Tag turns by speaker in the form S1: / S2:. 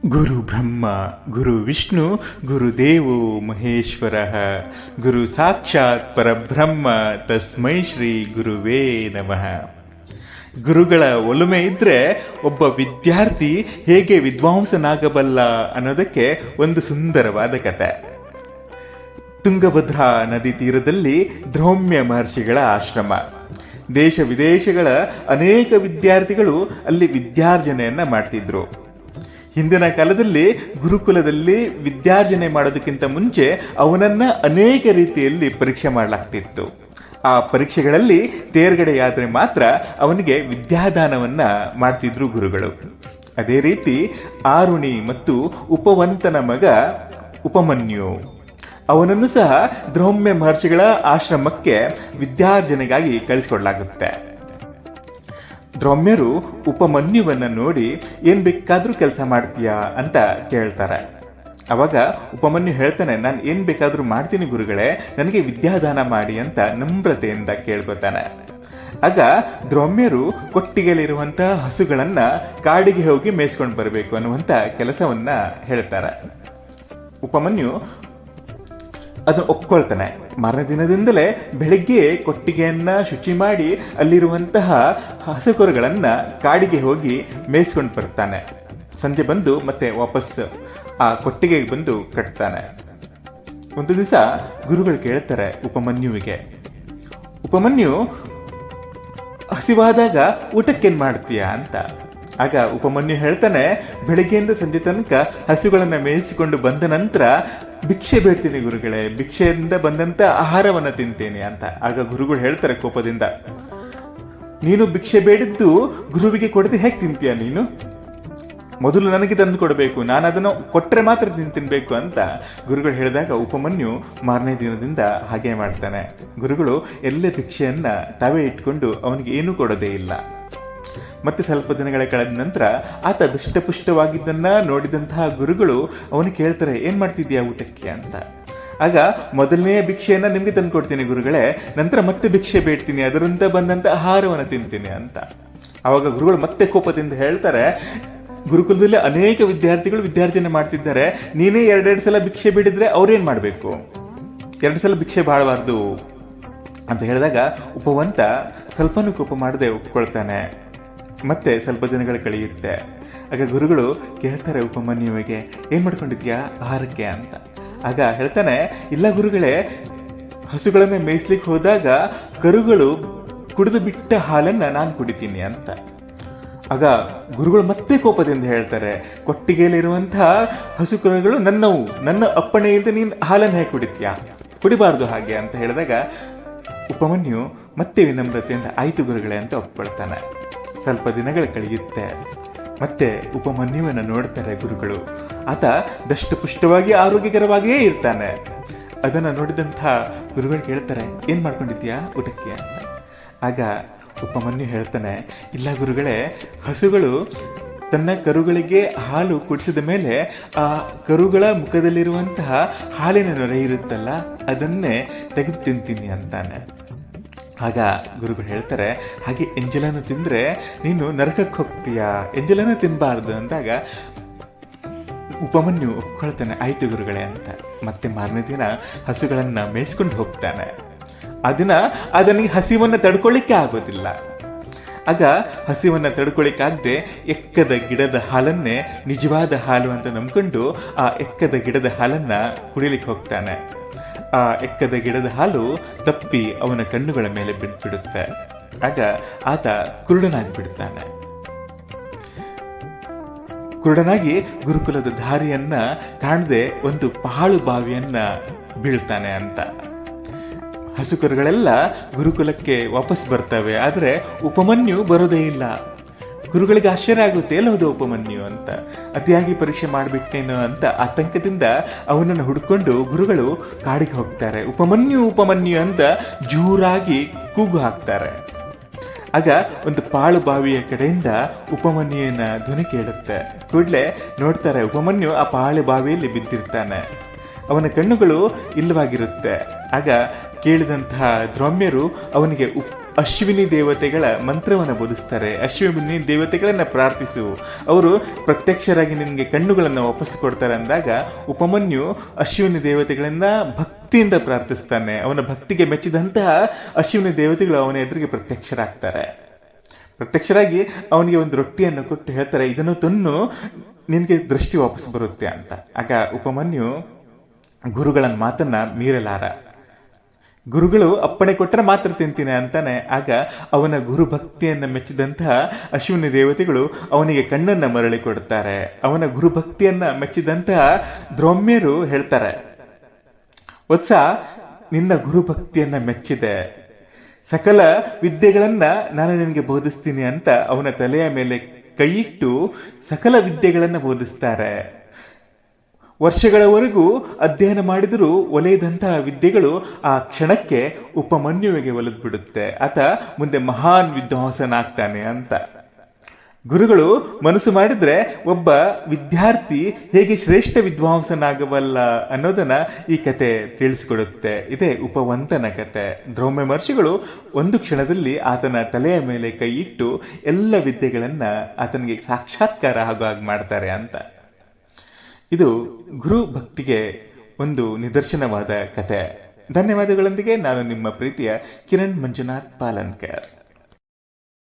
S1: ಗುರು ಬ್ರಹ್ಮ ಗುರು ವಿಷ್ಣು ಗುರುದೇವೋ ಮಹೇಶ್ವರ ಗುರು ಸಾಕ್ಷಾತ್ ಪರಬ್ರಹ್ಮ ತಸ್ಮೈ ಶ್ರೀ ಗುರುವೇ ನಮಃ. ಗುರುಗಳ ಒಲುಮೆ ಇದ್ರೆ ಒಬ್ಬ ವಿದ್ಯಾರ್ಥಿ ಹೇಗೆ ವಿದ್ವಾಂಸನಾಗಬಲ್ಲ ಅನ್ನೋದಕ್ಕೆ ಒಂದು ಸುಂದರವಾದ ಕತೆ. ತುಂಗಭದ್ರಾ ನದಿ ತೀರದಲ್ಲಿ ದ್ರೌಮ್ಯ ಮಹರ್ಷಿಗಳ ಆಶ್ರಮ. ದೇಶ ವಿದೇಶಗಳ ಅನೇಕ ವಿದ್ಯಾರ್ಥಿಗಳು ಅಲ್ಲಿ ವಿದ್ಯಾರ್ಜನೆಯನ್ನ ಮಾಡ್ತಿದ್ರು. ಹಿಂದಿನ ಕಾಲದಲ್ಲಿ ಗುರುಕುಲದಲ್ಲಿ ವಿದ್ಯಾರ್ಜನೆ ಮಾಡೋದಕ್ಕಿಂತ ಮುಂಚೆ ಅವನನ್ನ ಅನೇಕ ರೀತಿಯಲ್ಲಿ ಪರೀಕ್ಷೆ ಮಾಡಲಾಗ್ತಿತ್ತು. ಆ ಪರೀಕ್ಷೆಗಳಲ್ಲಿ ತೇರ್ಗಡೆಯಾದ್ರೆ ಮಾತ್ರ ಅವನಿಗೆ ವಿದ್ಯಾದಾನವನ್ನ ಮಾಡ್ತಿದ್ರು ಗುರುಗಳು. ಅದೇ ರೀತಿ ಆರುಣಿ ಮತ್ತು ಉಪವಂತನ ಮಗ ಉಪಮನ್ಯು, ಅವನನ್ನು ಸಹ ದ್ರೌಮ್ಯ ಮಹರ್ಷಿಗಳ ಆಶ್ರಮಕ್ಕೆ ವಿದ್ಯಾರ್ಜನೆಗಾಗಿ ಕಳಿಸಿಕೊಡ್ಲಾಗುತ್ತೆ. ದ್ರೌಮ್ಯರು ಉಪಮನ್ಯುವನ್ನ ನೋಡಿ ಏನ್ ಬೇಕಾದ್ರೂ ಕೆಲಸ ಮಾಡ್ತೀಯಾ ಅಂತ ಕೇಳ್ತಾರೆ. ಅವಾಗ ಉಪಮನ್ಯು ಹೇಳ್ತಾನೆ, ನಾನು ಏನ್ ಬೇಕಾದ್ರೂ ಮಾಡ್ತೀನಿ ಗುರುಗಳೇ, ನನಗೆ ವಿದ್ಯಾದಾನ ಮಾಡಿ ಅಂತ ನಮ್ರತೆಯಿಂದ ಕೇಳ್ಕೊತಾನೆ. ಆಗ ದ್ರೌಮ್ಯರು ಕೊಟ್ಟಿಗೆಯಲ್ಲಿರುವಂತಹ ಹಸುಗಳನ್ನ ಕಾಡಿಗೆ ಹೋಗಿ ಮೇಯಿಸ್ಕೊಂಡು ಬರಬೇಕು ಅನ್ನುವಂತ ಕೆಲಸವನ್ನ ಹೇಳ್ತಾರೆ. ಉಪಮನ್ಯು ಅದನ್ನು ಒಪ್ಕೊಳ್ತಾನೆ. ಮಾರನೇ ದಿನದಿಂದಲೇ ಬೆಳಿಗ್ಗೆ ಕೊಟ್ಟಿಗೆಯನ್ನ ಶುಚಿ ಮಾಡಿ ಅಲ್ಲಿರುವಂತಹ ಹಸುಕರುಗಳನ್ನ ಕಾಡಿಗೆ ಹೋಗಿ ಮೇಯಿಸ್ಕೊಂಡು ಬರ್ತಾನೆ. ಸಂಜೆ ಬಂದು ಮತ್ತೆ ವಾಪಸ್ ಆ ಕೊಟ್ಟಿಗೆಗೆ ಬಂದು ಕಟ್ತಾನೆ. ಒಂದು ದಿವಸ ಗುರುಗಳು ಕೇಳ್ತಾರೆ ಉಪಮನ್ಯುವಿಗೆ, ಉಪಮನ್ಯು ಹಸಿವಾದಾಗ ಊಟಕ್ಕೇನ್ ಮಾಡ್ತೀಯಾ ಅಂತ. ಆಗ ಉಪಮನ್ಯು ಹೇಳ್ತಾನೆ, ಬೆಳಿಗ್ಗೆಯಿಂದ ಸಂಜೆ ತನಕ ಹಸುಗಳನ್ನ ಮೇಯಿಸಿಕೊಂಡು ಬಂದ ನಂತರ ಭಿಕ್ಷೆ ಬೇಡ್ತೀನಿ ಗುರುಗಳೇ, ಭಿಕ್ಷೆಯಿಂದ ಬಂದಂತ ಆಹಾರವನ್ನ ತಿಂತೇನೆ ಅಂತ. ಆಗ ಗುರುಗಳು ಹೇಳ್ತಾರೆ ಕೋಪದಿಂದ, ನೀನು ಭಿಕ್ಷೆ ಬೇಡಿದ್ದು ಗುರುವಿಗೆ ಕೊಡದೆ ಹೇಗೆ ತಿಂತೀಯ ನೀನು? ಮೊದಲು ನನಗೆ ತಂದು ಕೊಡಬೇಕು, ನಾನು ಅದನ್ನು ಕೊಟ್ಟರೆ ಮಾತ್ರ ತಿನ್ಬೇಕು ಅಂತ ಗುರುಗಳು ಹೇಳಿದಾಗ ಉಪಮನ್ಯು ಮಾರನೇ ದಿನದಿಂದ ಹಾಗೆ ಮಾಡ್ತಾನೆ. ಗುರುಗಳು ಎಲ್ಲ ಭಿಕ್ಷೆಯನ್ನ ತಾವೇ ಇಟ್ಕೊಂಡು ಅವನಿಗೆ ಏನೂ ಕೊಡೋದೇ ಇಲ್ಲ. ಮತ್ತೆ ಸ್ವಲ್ಪ ದಿನಗಳ ಕಳೆದ ನಂತರ ಆತ ದಷ್ಟಪುಷ್ಟವಾಗಿದ್ದನ್ನ ನೋಡಿದಂತಹ ಗುರುಗಳು ಅವನಿಗೆ ಕೇಳ್ತಾರೆ, ಏನ್ ಮಾಡ್ತಿದ್ಯಾ ಊಟಕ್ಕೆ ಅಂತ. ಆಗ ಮೊದಲನೆಯ ಭಿಕ್ಷೆಯನ್ನ ನಿಮ್ಗೆ ತಂದು ಕೊಡ್ತೀನಿ ಗುರುಗಳೇ, ನಂತರ ಮತ್ತೆ ಭಿಕ್ಷೆ ಬೇಡ್ತೀನಿ, ಅದರಿಂದ ಬಂದಂತ ಆಹಾರವನ್ನ ತಿಂತೀನಿ ಅಂತ. ಅವಾಗ ಗುರುಗಳು ಮತ್ತೆ ಕೋಪದಿಂದ ಹೇಳ್ತಾರೆ, ಗುರುಕುಲದಲ್ಲಿ ಅನೇಕ ವಿದ್ಯಾರ್ಥಿಗಳು ವಿದ್ಯಾರ್ಜನೆ ಮಾಡ್ತಿದ್ದಾರೆ, ನೀನೇ ಎರಡೆರಡು ಸಲ ಭಿಕ್ಷೆ ಬೇಡಿದ್ರೆ ಅವ್ರೇನ್ ಮಾಡ್ಬೇಕು? 2 ಸಲ ಭಿಕ್ಷೆ ಬಾಳಬಾರ್ದು ಅಂತ ಹೇಳಿದಾಗ ಉಪವಂತ ಸ್ವಲ್ಪನೂ ಕೋಪ ಮಾಡದೆ ಒಪ್ಕೊಳ್ತಾನೆ. ಮತ್ತೆ ಸ್ವಲ್ಪ ದಿನಗಳು ಕಳೆಯುತ್ತೆ. ಆಗ ಗುರುಗಳು ಕೇಳ್ತಾರೆ ಉಪಮನ್ಯುವಿಗೆ, ಏನ್ ಮಾಡ್ಕೊಂಡಿದ್ಯಾ ಆಹಾರಕ್ಕೆ ಅಂತ. ಆಗ ಹೇಳ್ತಾನೆ, ಇಲ್ಲ ಗುರುಗಳೇ, ಹಸುಗಳನ್ನ ಮೇಯಿಸ್ಲಿಕ್ಕೆ ಹೋದಾಗ ಕರುಗಳು ಕುಡಿದು ಬಿಟ್ಟ ಹಾಲನ್ನ ನಾನು ಕುಡಿತೀನಿ ಅಂತ. ಆಗ ಗುರುಗಳು ಮತ್ತೆ ಕೋಪದಿಂದ ಹೇಳ್ತಾರೆ, ಕೊಟ್ಟಿಗೆಯಲ್ಲಿರುವಂತಹ ಹಸು ಕರುಗಳು ನನ್ನವು, ನನ್ನ ಅಪ್ಪಣೆಯಿಂದ ನೀನ್ ಹಾಲನ್ನ ಹೇಗೆ ಕುಡಿತೀಯಾ? ಕುಡಿಬಾರ್ದು ಹಾಗೆ ಅಂತ ಹೇಳಿದಾಗ ಉಪಮನ್ಯು ಮತ್ತೆ ವಿನಮ್ರತೆಯಿಂದ ಆಯ್ತು ಗುರುಗಳೇ ಅಂತ ಒಪ್ಕೊಳ್ತಾನೆ. ಸ್ವಲ್ಪ ದಿನಗಳು ಕಳೆಯುತ್ತೆ. ಮತ್ತೆ ಉಪಮನ್ಯುವನ್ನ ನೋಡ್ತಾರೆ ಗುರುಗಳು. ಆತ ದಷ್ಟಪುಷ್ಟವಾಗಿ ಆರೋಗ್ಯಕರವಾಗಿಯೇ ಇರ್ತಾನೆ. ಅದನ್ನ ನೋಡಿದಂತಹ ಗುರುಗಳು ಕೇಳ್ತಾರೆ, ಏನ್ ಮಾಡ್ಕೊಂಡಿದ್ಯಾ ಊಟಕ್ಕೆ ಅಂತ. ಆಗ ಉಪಮನ್ಯು ಹೇಳ್ತಾನೆ, ಇಲ್ಲ ಗುರುಗಳೇ, ಹಸುಗಳು ತನ್ನ ಕರುಗಳಿಗೆ ಹಾಲು ಕುಡಿಸಿದ ಮೇಲೆ ಆ ಕರುಗಳ ಮುಖದಲ್ಲಿರುವಂತಹ ಹಾಲಿನ ನೊರೆ ಇರುತ್ತಲ್ಲ, ಅದನ್ನೇ ತೆಗೆದು ತಿಂತೀನಿ ಅಂತಾನೆ. ಆಗ ಗುರುಗಳು ಹೇಳ್ತಾರೆ, ಹಾಗೆ ಎಂಜಲನ್ನು ತಿಂದ್ರೆ ನೀನು ನರಕಕ್ಕೆ ಹೋಗ್ತೀಯಾ, ಎಂಜಲನ್ನು ತಿನ್ಬಾರ್ದು ಅಂದಾಗ ಉಪಮನ್ಯು ಒಪ್ಕೊಳ್ತಾನೆ, ಆಯ್ತು ಗುರುಗಳೇ ಅಂತ. ಮತ್ತೆ ಮಾರನೇ ದಿನ ಹಸುಗಳನ್ನ ಮೇಯಿಸ್ಕೊಂಡು ಹೋಗ್ತಾನೆ. ಆ ದಿನ ಅದನಿಗೆ ಹಸಿವನ್ನ ತಡ್ಕೊಳ್ಳಿಕ್ಕೆ ಆಗೋದಿಲ್ಲ. ಆಗ ಹಸಿವನ್ನ ತಡ್ಕೊಳ್ಳಿಕ್ಕಾಗದೆ ಎಕ್ಕದ ಗಿಡದ ಹಾಲನ್ನೇ ನಿಜವಾದ ಹಾಲು ಅಂತ ನಂಬ್ಕೊಂಡು ಆ ಎಕ್ಕದ ಗಿಡದ ಹಾಲನ್ನ ಕುಡಿಲಿಕ್ಕೆ ಹೋಗ್ತಾನೆ. ಆ ಎಕ್ಕದ ಗಿಡದ ಹಾಲು ತಪ್ಪಿ ಅವನ ಕಣ್ಣುಗಳ ಮೇಲೆ ಬಿಡುತ್ತೆ. ಆಗ ಆತ ಕುರುಡನಾಗಿ ಕುರುಡನಾಗಿ ಗುರುಕುಲದ ದಾರಿಯನ್ನ ಕಾಣದೆ ಒಂದು ಪಾಳು ಬಾವಿಯನ್ನ ಬೀಳ್ತಾನೆ ಅಂತ. ಹಸುಕರುಗಳೆಲ್ಲ ಗುರುಕುಲಕ್ಕೆ ವಾಪಸ್ ಬರ್ತವೆ, ಆದ್ರೆ ಉಪಮನ್ಯು ಬರೋದೇ ಇಲ್ಲ. ಗುರುಗಳಿಗೆ ಆಶ್ಚರ್ಯ ಆಗುತ್ತೆ, ಎಲ್ಲೋದು ಉಪಮನ್ಯು ಅಂತ. ಅತಿಯಾಗಿ ಪರೀಕ್ಷೆ ಮಾಡಿಬಿಟ್ಟೇನೋ ಅಂತ ಆತಂಕದಿಂದ ಅವನನ್ನು ಹುಡ್ಕೊಂಡು ಗುರುಗಳು ಕಾಡಿಗೆ ಹೋಗ್ತಾರೆ. ಉಪಮನ್ಯು ಉಪಮನ್ಯು ಅಂತ ಜೋರಾಗಿ ಕೂಗು ಹಾಕ್ತಾರೆ. ಆಗ ಒಂದು ಪಾಳು ಬಾವಿಯ ಕಡೆಯಿಂದ ಉಪಮನ್ಯುವಿನ ಧ್ವನಿ ಕೇಳುತ್ತೆ. ಕೂಡ್ಲೆ ನೋಡ್ತಾರೆ, ಉಪಮನ್ಯು ಆ ಪಾಳು ಬಾವಿಯಲ್ಲಿ ಬಿದ್ದಿರ್ತಾನೆ. ಅವನ ಕಣ್ಣುಗಳು ಇಲ್ಲವಾಗಿರುತ್ತೆ. ಆಗ ಕೇಳಿದಂತಹ ದ್ರೌಮ್ಯರು ಅವನಿಗೆ ಅಶ್ವಿನಿ ದೇವತೆಗಳ ಮಂತ್ರವನ್ನು ಬೋಧಿಸ್ತಾರೆ. ಅಶ್ವಿನಿ ದೇವತೆಗಳನ್ನ ಪ್ರಾರ್ಥಿಸು, ಅವರು ಪ್ರತ್ಯಕ್ಷರಾಗಿ ನಿನಗೆ ಕಣ್ಣುಗಳನ್ನು ವಾಪಸ್ ಕೊಡ್ತಾರೆ ಅಂದಾಗ ಉಪಮನ್ಯು ಅಶ್ವಿನಿ ದೇವತೆಗಳನ್ನ ಭಕ್ತಿಯಿಂದ ಪ್ರಾರ್ಥಿಸ್ತಾನೆ. ಅವನ ಭಕ್ತಿಗೆ ಮೆಚ್ಚಿದಂತಹ ಅಶ್ವಿನಿ ದೇವತೆಗಳು ಅವನ ಎದುರಿಗೆ ಪ್ರತ್ಯಕ್ಷರಾಗಿ ಅವನಿಗೆ ಒಂದು ರೊಟ್ಟಿಯನ್ನು ಕೊಟ್ಟು ಹೇಳ್ತಾರೆ, ಇದನ್ನು ತಿನ್ನು, ನಿನಗೆ ದೃಷ್ಟಿ ವಾಪಸ್ ಬರುತ್ತೆ ಅಂತ. ಆಗ ಉಪಮನ್ಯು ಗುರುಗಳ ಮಾತನ್ನ ಮೀರಲಾರ. ಗುರುಗಳು ಅಪ್ಪಣೆ ಕೊಟ್ಟರೆ ಮಾತ್ರ ತಿಂತೀನಿ ಅಂತಾನೆ. ಆಗ ಅವನ ಗುರು ಭಕ್ತಿಯನ್ನ ಮೆಚ್ಚಿದಂತಹ ಅಶ್ವಿನಿ ದೇವತೆಗಳು ಅವನಿಗೆ ಕಣ್ಣನ್ನ ಮರಳಿ ಕೊಡ್ತಾರೆ. ಅವನ ಗುರು ಭಕ್ತಿಯನ್ನ ಮೆಚ್ಚಿದಂತಹ ದ್ರೌಮ್ಯರು ಹೇಳ್ತಾರೆ, ವತ್ಸ, ನಿನ್ನ ಗುರು ಭಕ್ತಿಯನ್ನ ಮೆಚ್ಚಿದೆ, ಸಕಲ ವಿದ್ಯೆಗಳನ್ನ ನಾನು ನಿನಗೆ ಬೋಧಿಸ್ತೀನಿ ಅಂತ ಅವನ ತಲೆಯ ಮೇಲೆ ಕೈಯಿಟ್ಟು ಸಕಲ ವಿದ್ಯೆಗಳನ್ನ ಬೋಧಿಸ್ತಾರೆ. ವರ್ಷಗಳವರೆಗೂ ಅಧ್ಯಯನ ಮಾಡಿದರೂ ಒಲೆಯದಂತಹ ವಿದ್ಯೆಗಳು ಆ ಕ್ಷಣಕ್ಕೆ ಉಪಮನ್ಯುವಿಗೆ ಒಲಿದು ಬಿಡುತ್ತೆ. ಆತ ಮುಂದೆ ಮಹಾನ್ ವಿದ್ವಾಂಸನಾಗ್ತಾನೆ ಅಂತ. ಗುರುಗಳು ಮನಸ್ಸು ಮಾಡಿದ್ರೆ ಒಬ್ಬ ವಿದ್ಯಾರ್ಥಿ ಹೇಗೆ ಶ್ರೇಷ್ಠ ವಿದ್ವಾಂಸನಾಗಬಲ್ಲ ಅನ್ನೋದನ್ನ ಈ ಕತೆ ತಿಳಿಸಿಕೊಡುತ್ತೆ. ಇದೇ ಉಪವಂತನ ಕತೆ. ದ್ರೌಮ್ಯ ಮಹರ್ಷಿಗಳು ಒಂದು ಕ್ಷಣದಲ್ಲಿ ಆತನ ತಲೆಯ ಮೇಲೆ ಕೈ ಇಟ್ಟು ಎಲ್ಲ ವಿದ್ಯೆಗಳನ್ನ ಆತನಿಗೆ ಸಾಕ್ಷಾತ್ಕಾರ ಆಗೋ ಹಾಗೆ ಮಾಡ್ತಾರೆ ಅಂತ. ಇದು ಗುರು ಭಕ್ತಿಗೆ ಒಂದು ನಿದರ್ಶನವಾದ ಕತೆ. ಧನ್ಯವಾದಗಳೊಂದಿಗೆ ನಾನು ನಿಮ್ಮ ಪ್ರೀತಿಯ ಕಿರಣ್ ಮಂಜುನಾಥ್ ಪಾಲನ್ಕರ್.